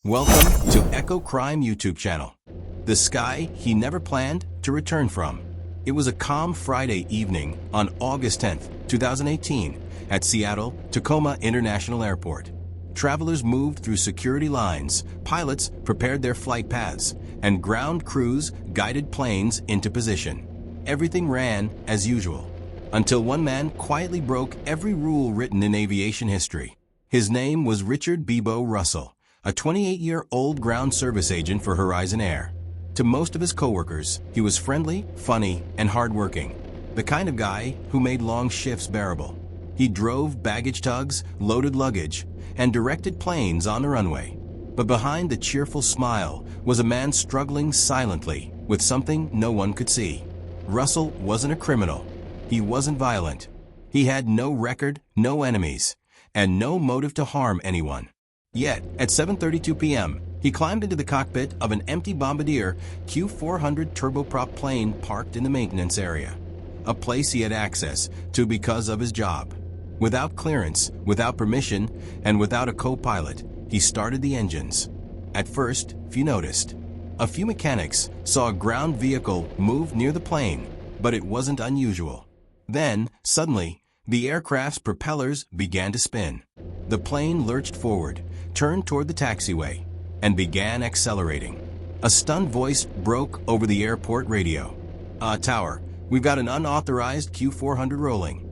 Welcome to Echo Crime YouTube channel. The sky he never planned to return from. It was a calm Friday evening on August 10th, 2018 at Seattle-Tacoma International Airport. Travelers moved through security lines, pilots prepared their flight paths, and ground crews guided planes into position. Everything ran as usual, until one man quietly broke every rule written in aviation history. His name was Richard Beebo Russell, a 28-year-old ground service agent for Horizon Air. To most of his coworkers, he was friendly, funny, and hardworking, the kind of guy who made long shifts bearable. He drove baggage tugs, loaded luggage, and directed planes on the runway. But behind the cheerful smile was a man struggling silently with something no one could see. Russell wasn't a criminal. He wasn't violent. He had no record, no enemies, and no motive to harm anyone. Yet, at 7:32 p.m., he climbed into the cockpit of an empty Bombardier Q400 turboprop plane parked in the maintenance area, a place he had access to because of his job. Without clearance, without permission, and without a co-pilot, he started the engines. At first, few noticed. A few mechanics saw a ground vehicle move near the plane, but it wasn't unusual. Then, suddenly, the aircraft's propellers began to spin. The plane lurched forward, turned toward the taxiway, and began accelerating. A stunned voice broke over the airport radio. Tower, we've got an unauthorized Q400 rolling."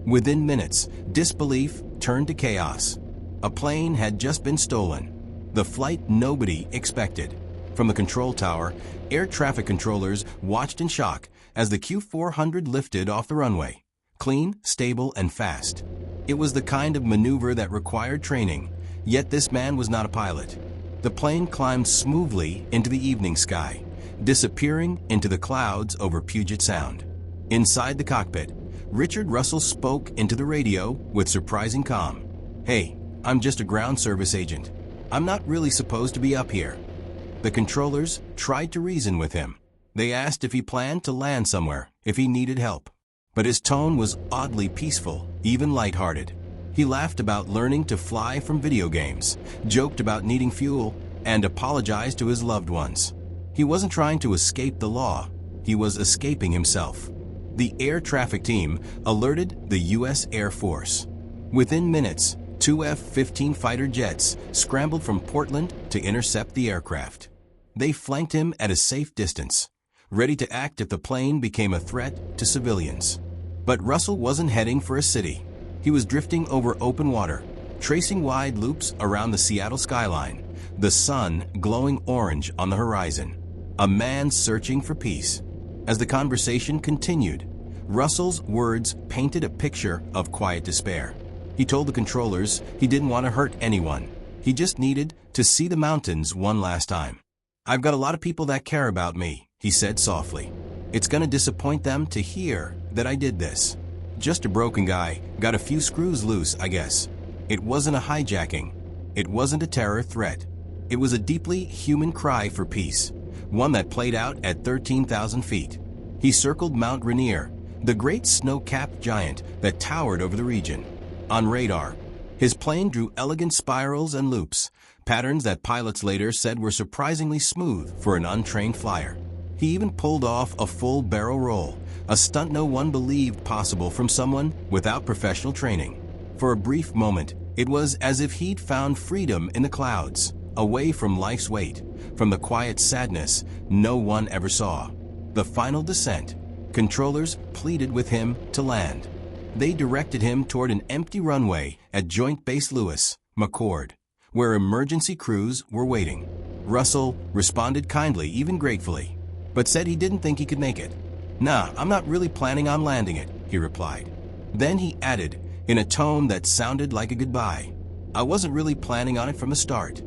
Within minutes, disbelief turned to chaos. A plane had just been stolen. The flight nobody expected. From the control tower, air traffic controllers watched in shock as the Q400 lifted off the runway. Clean, stable, and fast. It was the kind of maneuver that required training, yet this man was not a pilot. The plane climbed smoothly into the evening sky, disappearing into the clouds over Puget Sound. Inside the cockpit, Richard Russell spoke into the radio with surprising calm. "Hey, I'm just a ground service agent. I'm not really supposed to be up here." The controllers tried to reason with him. They asked if he planned to land somewhere, if he needed help. But his tone was oddly peaceful, even lighthearted. He laughed about learning to fly from video games, joked about needing fuel, and apologized to his loved ones. He wasn't trying to escape the law. He was escaping himself. The air traffic team alerted the U.S. Air Force. Within minutes, two F-15 fighter jets scrambled from Portland to intercept the aircraft. They flanked him at a safe distance, ready to act if the plane became a threat to civilians. But Russell wasn't heading for a city. He was drifting over open water, tracing wide loops around the Seattle skyline, the sun glowing orange on the horizon. A man searching for peace. As the conversation continued, Russell's words painted a picture of quiet despair. He told the controllers he didn't want to hurt anyone. He just needed to see the mountains one last time. "I've got a lot of people that care about me," he said softly. "It's gonna disappoint them to hear that I did this. Just a broken guy, got a few screws loose, I guess." It wasn't a hijacking. It wasn't a terror threat. It was a deeply human cry for peace, one that played out at 13,000 feet. He circled Mount Rainier, the great snow-capped giant that towered over the region. On radar, his plane drew elegant spirals and loops, patterns that pilots later said were surprisingly smooth for an untrained flyer. He even pulled off a full barrel roll, a stunt no one believed possible from someone without professional training. For a brief moment, it was as if he'd found freedom in the clouds, away from life's weight, from the quiet sadness no one ever saw. The final descent, controllers pleaded with him to land. They directed him toward an empty runway at Joint Base Lewis, McChord, where emergency crews were waiting. Russell responded kindly, even gratefully, but said he didn't think he could make it. "Nah, I'm not really planning on landing it," he replied. Then he added, in a tone that sounded like a goodbye, "I wasn't really planning on it from the start."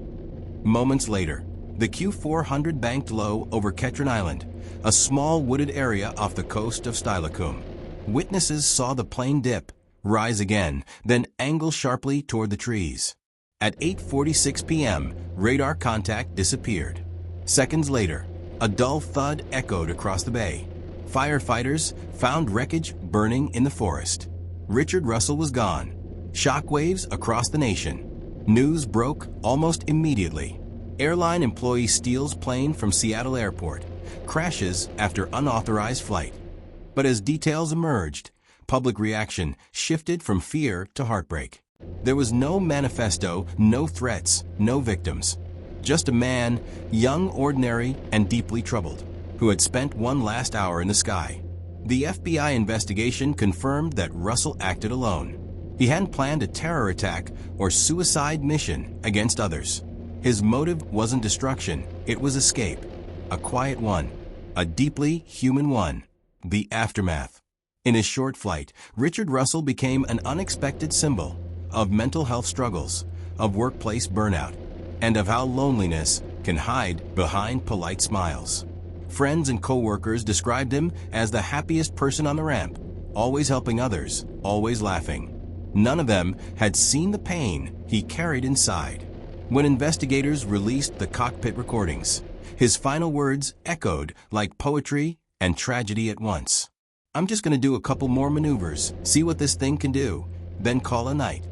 Moments later, the Q400 banked low over Ketron Island, a small wooded area off the coast of Seattle-Tacoma. Witnesses saw the plane dip, rise again, then angle sharply toward the trees. At 8:46 p.m., radar contact disappeared. Seconds later, a dull thud echoed across the bay. Firefighters found wreckage burning in the forest. Richard Russell was gone. Shockwaves across the nation. News broke almost immediately. Airline employee steals plane from Seattle Airport, crashes after unauthorized flight. But as details emerged, public reaction shifted from fear to heartbreak. There was no manifesto, no threats, no victims. Just a man, young, ordinary, and deeply troubled, who had spent one last hour in the sky. The FBI investigation confirmed that Russell acted alone. He hadn't planned a terror attack or suicide mission against others. His motive wasn't destruction, it was escape. A quiet one, a deeply human one. The aftermath. In his short flight, Richard Russell became an unexpected symbol of mental health struggles, of workplace burnout, and of how loneliness can hide behind polite smiles. Friends and co-workers described him as the happiest person on the ramp, always helping others, always laughing. None of them had seen the pain he carried inside. When investigators released the cockpit recordings, his final words echoed like poetry and tragedy at once. "I'm just going to do a couple more maneuvers, see what this thing can do, then call a night."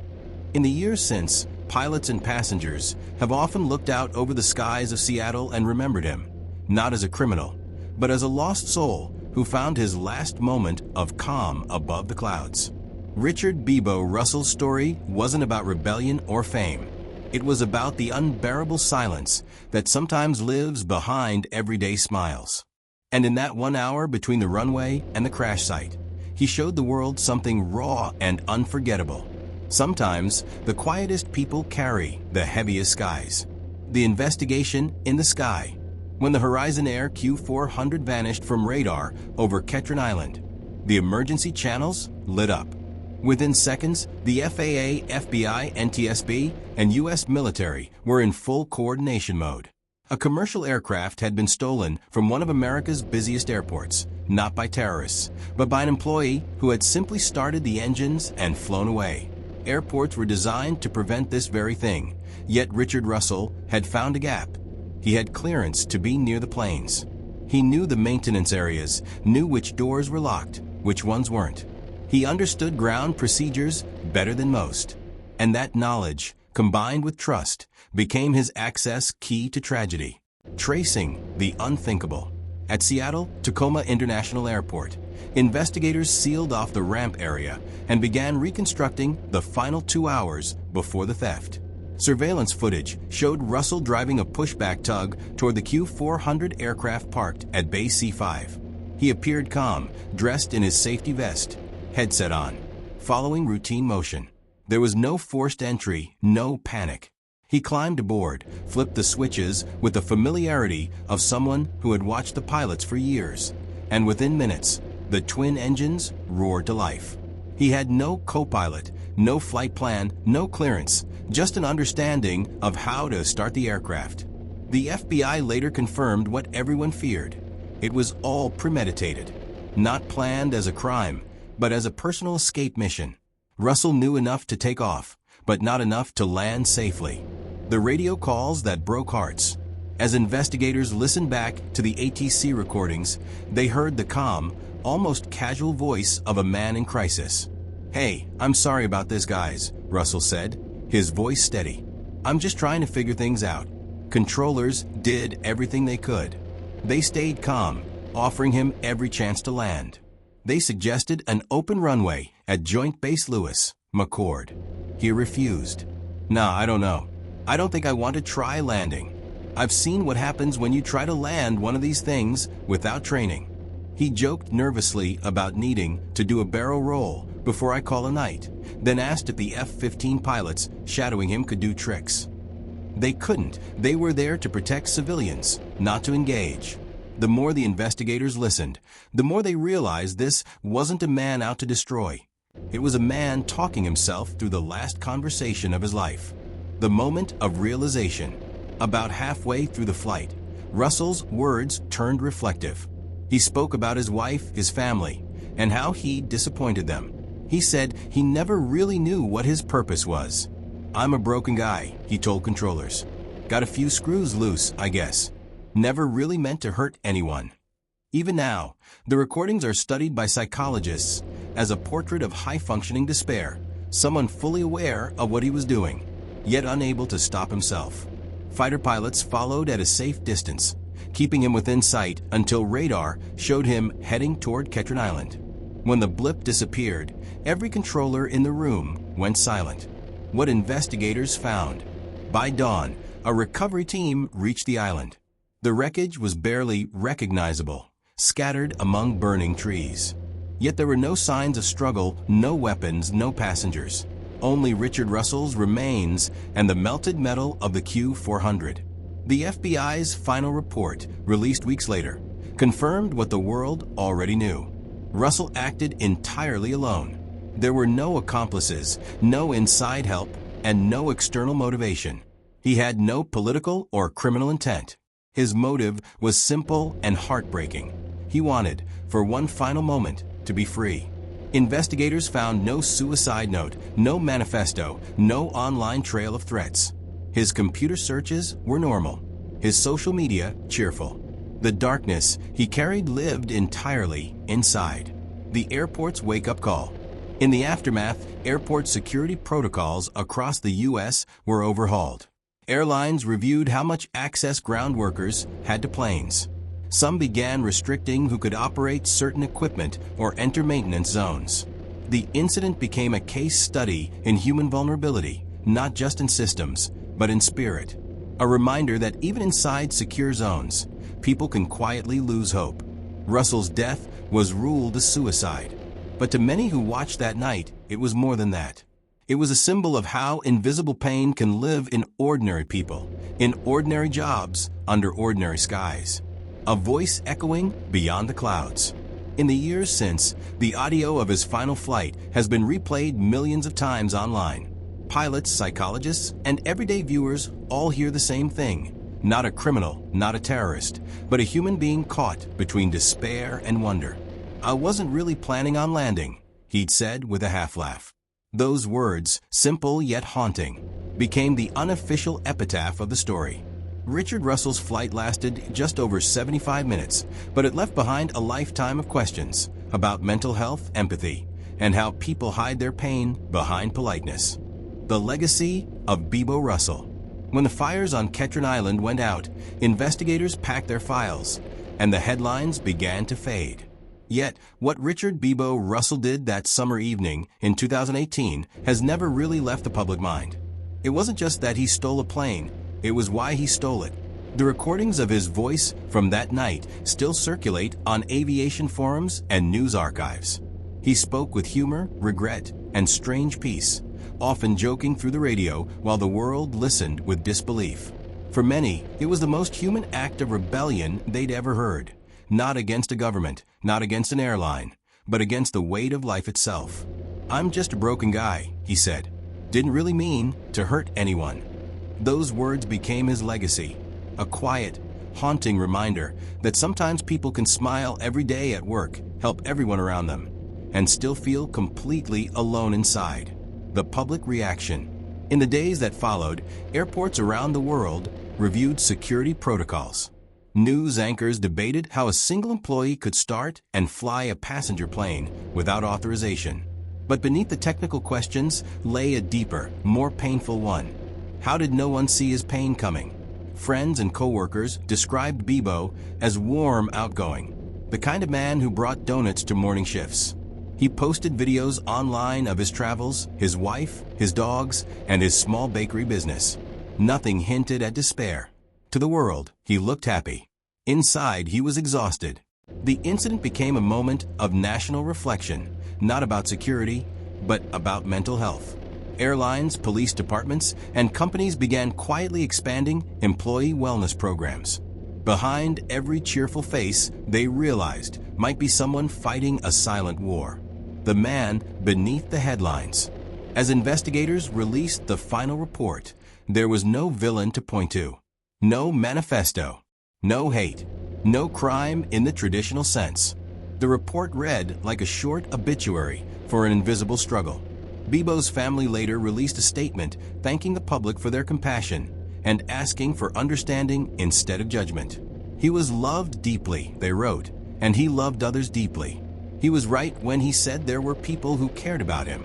In the years since, pilots and passengers have often looked out over the skies of Seattle and remembered him, not as a criminal, but as a lost soul who found his last moment of calm above the clouds. Richard Beebo Russell's story wasn't about rebellion or fame. It was about the unbearable silence that sometimes lives behind everyday smiles. And in that 1 hour between the runway and the crash site, he showed the world something raw and unforgettable. Sometimes, the quietest people carry the heaviest skies. The investigation in the sky. When the Horizon Air Q400 vanished from radar over Ketron Island, the emergency channels lit up. Within seconds, the FAA, FBI, NTSB, and U.S. military were in full coordination mode. A commercial aircraft had been stolen from one of America's busiest airports, not by terrorists, but by an employee who had simply started the engines and flown away. Airports were designed to prevent this very thing, yet Richard Russell had found a gap. He had clearance to be near the planes. He knew the maintenance areas, knew which doors were locked, which ones weren't. He understood ground procedures better than most. And that knowledge, combined with trust, became his access key to tragedy. Tracing the unthinkable. At Seattle-Tacoma International Airport, investigators sealed off the ramp area and began reconstructing the final 2 hours before the theft. Surveillance footage showed Russell driving a pushback tug toward the Q400 aircraft parked at Bay C5. He appeared calm, dressed in his safety vest, headset on, following routine motion. There was no forced entry, no panic. He climbed aboard, flipped the switches with the familiarity of someone who had watched the pilots for years, and within minutes, the twin engines roared to life. He had no co-pilot, no flight plan, no clearance, just an understanding of how to start the aircraft. The FBI later confirmed what everyone feared. It was all premeditated, not planned as a crime, but as a personal escape mission. Russell knew enough to take off, but not enough to land safely. The radio calls that broke hearts. As investigators listened back to the ATC recordings, they heard the calm, almost casual voice of a man in crisis. "Hey, I'm sorry about this, guys," Russell said, his voice steady. "I'm just trying to figure things out." Controllers did everything they could. They stayed calm, offering him every chance to land. They suggested an open runway at Joint Base Lewis, McCord. He refused. "Nah, I don't know. I don't think I want to try landing. I've seen what happens when you try to land one of these things without training." He joked nervously about needing to do a barrel roll before I call a night, then asked if the F-15 pilots shadowing him could do tricks. They couldn't. They were there to protect civilians, not to engage. The more the investigators listened, the more they realized this wasn't a man out to destroy. It was a man talking himself through the last conversation of his life. The moment of realization. About halfway through the flight, Russell's words turned reflective. He spoke about his wife, his family, and how he disappointed them. He said he never really knew what his purpose was. "I'm a broken guy," he told controllers. "Got a few screws loose, I guess. Never really meant to hurt anyone." Even now, the recordings are studied by psychologists as a portrait of high-functioning despair, someone fully aware of what he was doing, yet unable to stop himself. Fighter pilots followed at a safe distance, keeping him within sight until radar showed him heading toward Ketron Island. When the blip disappeared, every controller in the room went silent. What investigators found? By dawn, a recovery team reached the island. The wreckage was barely recognizable, scattered among burning trees. Yet there were no signs of struggle, no weapons, no passengers. Only Richard Russell's remains and the melted metal of the Q400. The FBI's final report, released weeks later, confirmed what the world already knew. Russell acted entirely alone. There were no accomplices, no inside help, and no external motivation. He had no political or criminal intent. His motive was simple and heartbreaking. He wanted, for one final moment, to be free. Investigators found no suicide note, no manifesto, no online trail of threats. His computer searches were normal. His social media cheerful. The darkness he carried lived entirely inside. The airport's wake-up call. In the aftermath, airport security protocols across the U.S. were overhauled. Airlines reviewed how much access ground workers had to planes. Some began restricting who could operate certain equipment or enter maintenance zones. The incident became a case study in human vulnerability, not just in systems, but in spirit. A reminder that even inside secure zones, people can quietly lose hope. Russell's death was ruled a suicide. But to many who watched that night, it was more than that. It was a symbol of how invisible pain can live in ordinary people, in ordinary jobs, under ordinary skies. A voice echoing beyond the clouds. In the years since, the audio of his final flight has been replayed millions of times online. Pilots, psychologists, and everyday viewers all hear the same thing. Not a criminal, not a terrorist, but a human being caught between despair and wonder. "I wasn't really planning on landing," he'd said with a half-laugh. Those words, simple yet haunting, became the unofficial epitaph of the story. Richard Russell's flight lasted just over 75 minutes, but it left behind a lifetime of questions about mental health, empathy, and how people hide their pain behind politeness. The legacy of Beebo Russell. When the fires on Ketron Island went out, investigators packed their files, and the headlines began to fade. Yet, what Richard Beebo Russell did that summer evening in 2018 has never really left the public mind. It wasn't just that he stole a plane, it was why he stole it. The recordings of his voice from that night still circulate on aviation forums and news archives. He spoke with humor, regret, and strange peace, often joking through the radio while the world listened with disbelief. For many, it was the most human act of rebellion they'd ever heard. Not against a government, not against an airline, but against the weight of life itself. "I'm just a broken guy," he said. "Didn't really mean to hurt anyone." Those words became his legacy, a quiet, haunting reminder that sometimes people can smile every day at work, help everyone around them, and still feel completely alone inside. The public reaction. In the days that followed, airports around the world reviewed security protocols. News anchors debated how a single employee could start and fly a passenger plane without authorization. But beneath the technical questions lay a deeper, more painful one. How did no one see his pain coming? Friends and coworkers described Beebo as warm, outgoing, the kind of man who brought donuts to morning shifts. He posted videos online of his travels, his wife, his dogs, and his small bakery business. Nothing hinted at despair. To the world, he looked happy. Inside, he was exhausted. The incident became a moment of national reflection, not about security, but about mental health. Airlines, police departments, and companies began quietly expanding employee wellness programs. Behind every cheerful face, they realized, might be someone fighting a silent war. The man beneath the headlines. As investigators released the final report, there was no villain to point to. No manifesto. No hate. No crime in the traditional sense. The report read like a short obituary for an invisible struggle. Beebo's family later released a statement thanking the public for their compassion and asking for understanding instead of judgment. He was loved deeply, they wrote, and he loved others deeply. He was right when he said there were people who cared about him.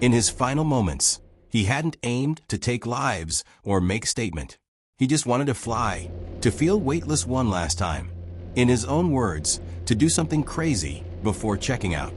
In his final moments, he hadn't aimed to take lives or make a statement. He just wanted to fly, to feel weightless one last time. In his own words, to do something crazy before checking out.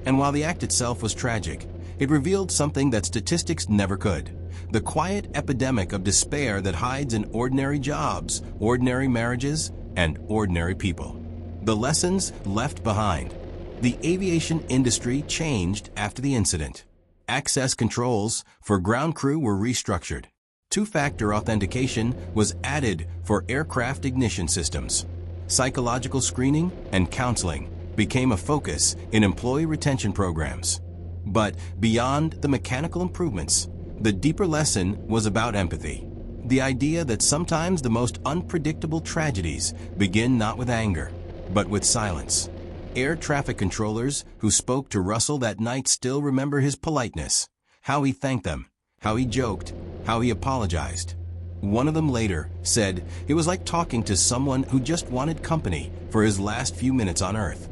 And while the act itself was tragic, it revealed something that statistics never could: the quiet epidemic of despair that hides in ordinary jobs, ordinary marriages, and ordinary people. The lessons left behind. The aviation industry changed after the incident. Access controls for ground crew were restructured. Two-factor authentication was added for aircraft ignition systems. Psychological screening and counseling became a focus in employee retention programs. But beyond the mechanical improvements, the deeper lesson was about empathy. The idea that sometimes the most unpredictable tragedies begin not with anger, but with silence. Air traffic controllers who spoke to Russell that night still remember his politeness, how he thanked them, how he joked, how he apologized. One of them later said it was like talking to someone who just wanted company for his last few minutes on Earth.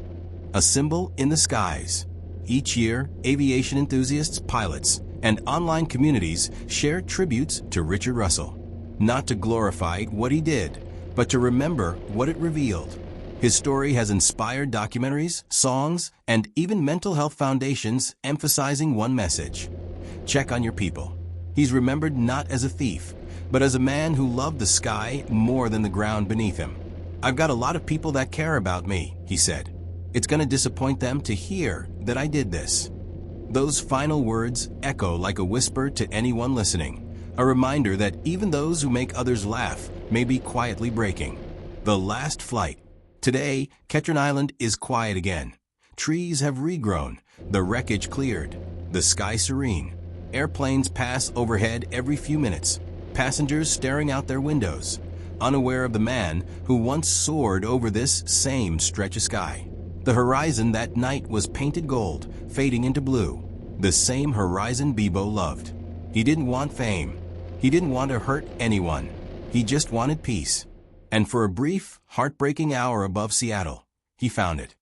A symbol in the skies. Each year, aviation enthusiasts, pilots, and online communities share tributes to Richard Russell. Not to glorify what he did, but to remember what it revealed. His story has inspired documentaries, songs, and even mental health foundations emphasizing one message: check on your people. He's remembered not as a thief, but as a man who loved the sky more than the ground beneath him. "I've got a lot of people that care about me," he said. "It's going to disappoint them to hear that I did this." Those final words echo like a whisper to anyone listening, a reminder that even those who make others laugh may be quietly breaking. The last flight. Today, Ketron Island is quiet again. Trees have regrown, the wreckage cleared, the sky serene. Airplanes pass overhead every few minutes, passengers staring out their windows, unaware of the man who once soared over this same stretch of sky. The horizon that night was painted gold, fading into blue, the same horizon Beebo loved. He didn't want fame. He didn't want to hurt anyone. He just wanted peace. And for a brief, heartbreaking hour above Seattle, he found it.